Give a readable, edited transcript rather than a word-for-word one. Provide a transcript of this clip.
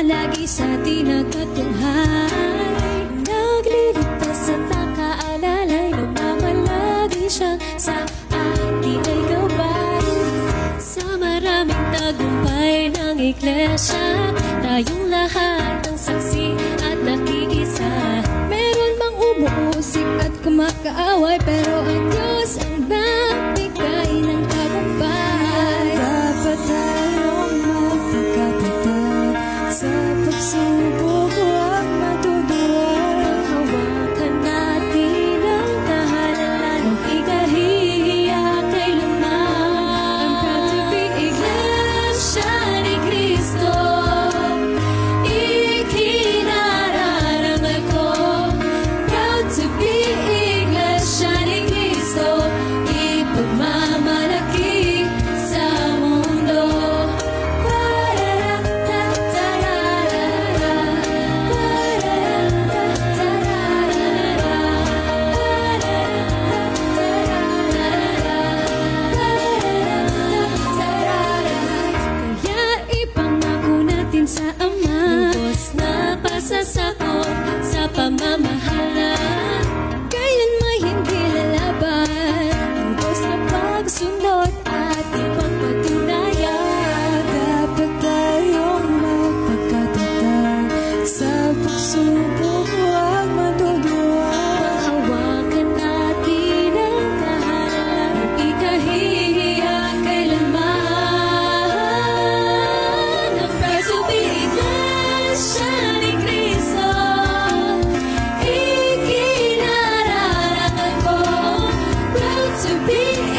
Lagi sa tinagkatunghay, nagliligtas at nakaalalay, lumamalagi siyang sa atin ay gabay. Sa maraming tagumpay ng iglesia, tayong lahat ng saksi at nakiisa. Meron mang umuusik at kumakaaway, pero ang Diyos ang nagbigay ng tagumpay. Dapat tayong magpagkatatag sa pagsubok, huwag matuduwag. Hawakan natin ang kahalagahan, huwag ikahihiya kailanman. I'm proud to be Iglesia ni Cristo, ikinararangal ko. Proud to be Iglesia ni Cristo, ipagmamalaki sa mundo. Sa Ama, lubos na pasasakop sa pamamahala, kailan may hindi lalaban, lubos na pagsunod at ipagpatunayan. Dapat tayong magpagkatatag sa pagsubok, huwag matuduwag. Hawakan natin ang kahalagahan, huwag ikahihiya kailanman. Iglesia ni Cristo, ikinararangal ko. Proud to be